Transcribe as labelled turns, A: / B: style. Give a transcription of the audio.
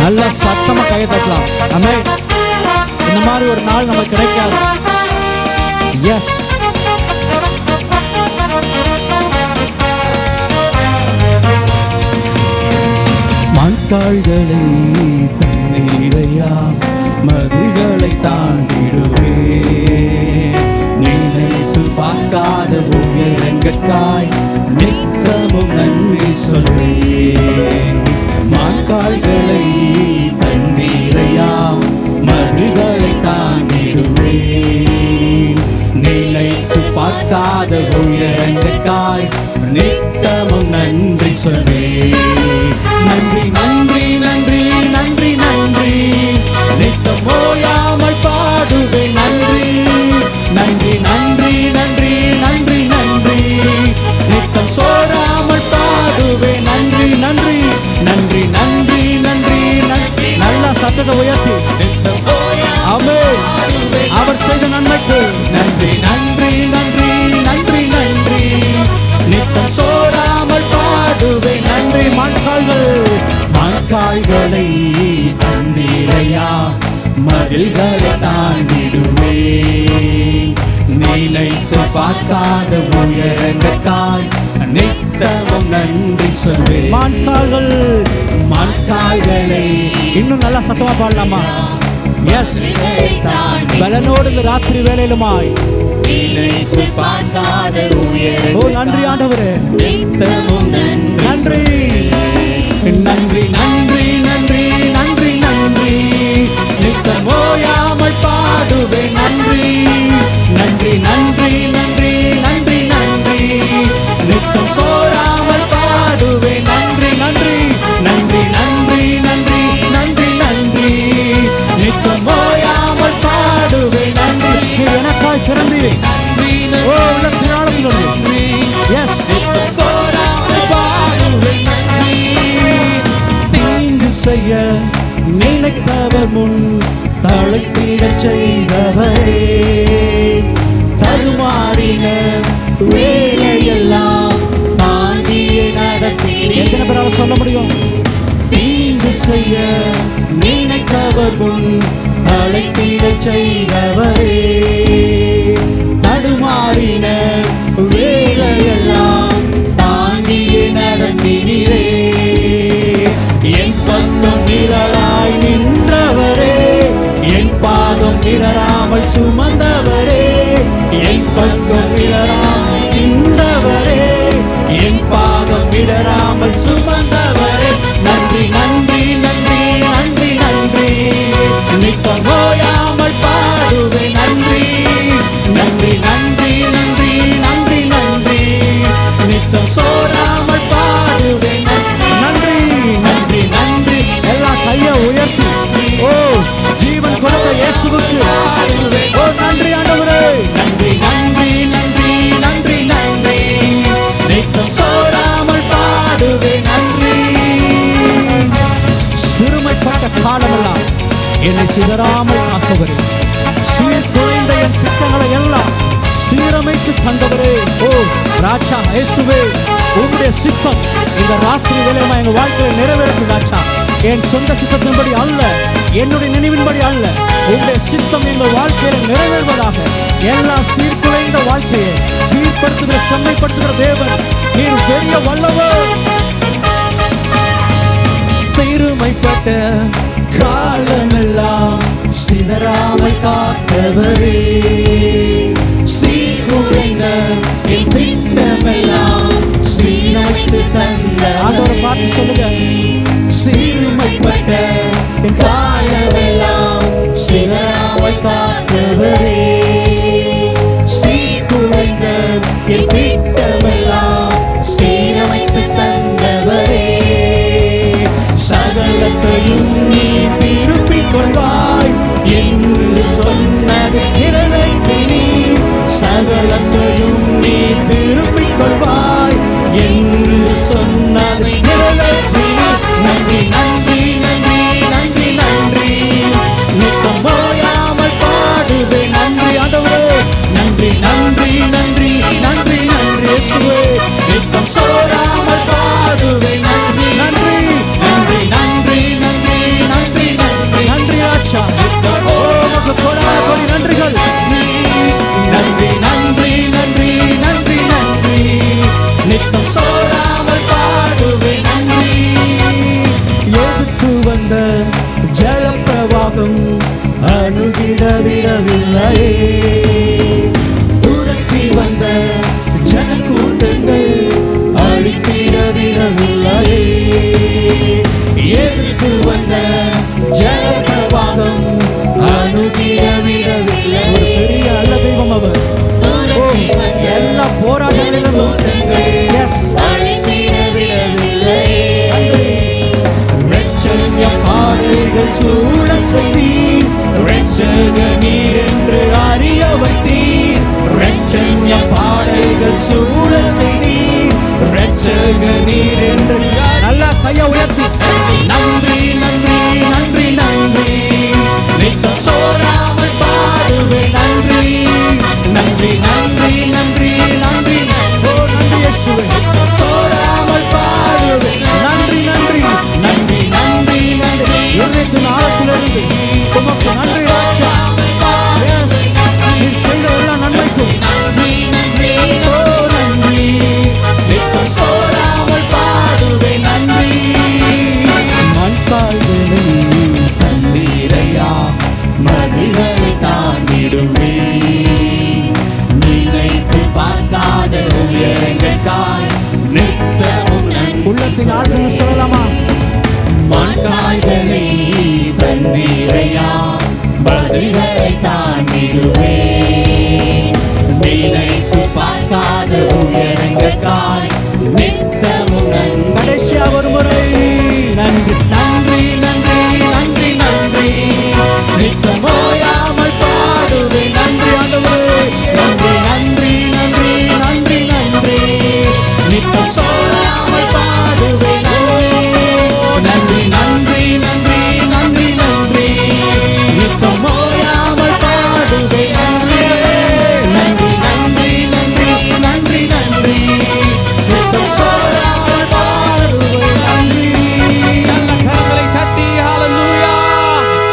A: நல்ல சத்தமா கையை தட்டலாம். ஆமென். இந்த மாதிரி ஒரு நாள் நமக்கு கிடைக்காது. எஸ், மண்கால்களை தண்ணீரையா மதில்களை தாண்டிடுவே, நினைத்து பார்க்காத உயரங்கற்காய் நித்தமும் நன்றி சொல்வே. மண்கால்களை தண்ணீரையா மதில்களை தாண்டிடுவே, நினைத்து பார்க்காத உயரங்கற்காய் நித்தமும் நன்றி சொல்வே. நன்றி நன்றி நன்றி நன்றி நன்றி, நித்தம் ஓயாமல் பாடுவேன் நன்றி. நன்றி நன்றி நன்றி நன்றி நன்றி, நித்தம் சோராமல் பாடுவேன் நன்றி. நன்றி நன்றி நன்றி நன்றி நன்றி, நல்ல சத்தத்தை உயர்த்தி ஆமென். அவர் செய்த நன்மைக்கு நன்றி நன்றி நன்றி நன்றி நன்றி, நித்தம் சோராமல் பாடுவேன் நன்றி. மண்கால்களை தண்ணீரையா மதில்களை தாண்டிடுவே, நினைத்து பார்க்காத உயரங்கற்காய் நித்தமும் நன்றி சொல்வே. மண்கால்களை இன்னும் நல்லா சத்தமா பாடலாமா? எஸ், பலனோடு இந்த ராத்திரி வேலையிலுமாய் நினைத்து பார்க்காத உயரங்கற்காய். ஓ நன்றி ஆண்டவரே, நித்தமும் நன்றி. நன்றி நன்றி நன்றி நன்றி நன்றி, நித்தம் ஓயாமல் பாடுவேன் நன்றி. நன்றி நன்றி நன்றி நன்றி நன்றி, நித்தம் சோராமல் பாடுவேன் நன்றி. நன்றி நன்றி நன்றி நன்றி நன்றி நன்றி, நித்தம் ஓயாமல் பாடுவேன் நன்றி. எனக்காய் பிறந்தீர். ஓ உள்ளத்தின் ஆழத்திலிருந்து எஸ், சோராமல் பாடுவேன் நன்றி. தீங்கு செய்ய நினைத்தவர் முன் தழைத்திடச் செய்தவரே, தருமாறின வேலையெல்லாம் தாங்கியே நடத்தினீர். எத்தனை பேரால சொல்ல முடியும்? தீங்கு செய்ய நினைத்தவர் முன் தழைத்திடச் செய்தவரே, தடுமாறின வேலையெல்லாம் தாங்கியே நடத்தினீரே. என் பக்கம் நிழலாய் நின்றவரே, என் பாதம் இடராமல் சுமந்தவரே. என் பக்கம் நிழலாய் நின்றவரே, என் பாதம் இடராமல் சுமந்தவரே. நன்றி நன்றி நன்றி நன்றி நன்றி, நித்தம் ஓயாமல் பாடுவேன் நன்றி. நன்றி நன்றி நன்றி நன்றி நன்றி, நித்தம் சோராமல் பாடுவேன் நன்றி. நன்றி நன்றி, எல்லா கையை உயர்த்தி ஓ ஜீவன் கொடுத்த இயேசுவுக்கு ஓ நன்றி ஆண்டவரே. நன்றி நன்றி நன்றி நன்றி நன்றி, நித்தம் சோராமல் பாடுவேன் நன்றி. சிறுமைப்பட்ட காலமெல்லாம் என்னை சிதறாமல் காத்தவரே, சீர்குலைந்த என் திட்டங்களை எல்லாம் சீரமைத்து தந்தவரே. ஓ ராஜா இயேசுவே, உம்முடைய சித்தம் இந்த ராத்திரி வேளையில எங்க வாழ்க்கையில நிறைவேறும் ராஜா. என் சொந்த சித்தத்தின்படி அல்ல, என்னுடைய நினைவின்படி அல்ல, உம்முடைய சித்தம் எங்கள் வாழ்க்கையில நிறைவேறுவதாக. எல்லா சீர்குலைந்த வாழ்க்கையை சீர்படுத்துகிற செம்மைப்படுத்துகிற தேவன் நீர் பெரிய வல்லவர். சிறுமைப்பட்ட காலமெல்லாம் சிதறாமல் காத்தவரே, சீர்குலைந்த என் திட்டமெல்லாம் சீரமைத்து தந்தவரே. பார்த்து சொல்லுங்க. சிறுமைப்பட்ட என் காலமெல்லாம் சிதறாமல் காத்தவரே, சீர்குலைந்த என் திட்டமெல்லாம் சீரமைத்து தந்தவரே. சகலத்தையும் நீ திருப்பிக் கொள்வாய் என்று சொன்னது நிறைவேற்றினீர். சகலத்தையும் நீ திருப்பிக் கொள்வாய் என்று சொன்னது நிறைவேற்றினீர். நன்றி நன்றி நன்றி நன்றி நன்றி, நித்தம் ஓயாமல் பாடுவேன் நன்றி ஆண்டவரே. நன்றி நன்றி நன்றி நன்றி நன்றி இயேசுவே, நித்தம் சோராமல் பாடுவேன் நன்றி. நன்றி நன்றி நன்றி நன்றி நன்றி விடவில்லையே. துரத்தி வந்த ஜனக்கூட்டங்கள் அழித்திட விடவில்லையே. எதிர்த்து வந்த ஜனப்பிரவாகம் அணுகிட விடவில்லை. ஒரு பெரிய அல்ல தெய்வம் அவர். எல்லா போராட்டங்களிலும் பாடல்கள் சூழ செய்தீர், இரட்சக நீர் என்று அறிய வைத்தீர். இரட்சண்ய பாடல்கள் சூழ செய்தீர், இரட்சக நீர் என்று. நல்லா கையை உயர்த்தி நன்றி நன்றி நன்றி நன்றி நித்தம் சோராமல் பாடுவேன். நன்றி நன்றி நன்றி நன்றி நன்றி. ஓ நன்றி இயேசுவே, சோராமல் பாடுவேன். நன்றி நன்றி நன்றி நன்றி நன்றி. இன்றைக்கு நாளத்திலிருந்து உமக்கு நன்றி ராஜா. நீர் செய்த எல்லா நன்மைக்கும் நன்றி நன்றி. ஓ நன்றி, நித்தம் சோராமல் பாடுவேன். நன்றி. மண்கால்களை தண்ணீரையா மதிகளை தாண்டிடுமே. நினைத்து பார்க்காத உயரங்காய் நித்தமும் உள்ளத்தின் ஆழ்ந்து சொல்லலாமா? மண்கால்களை தண்ணீரையா மதிகளை தாண்டிடுவே. நினைத்து பார்க்காத உயரங்காய்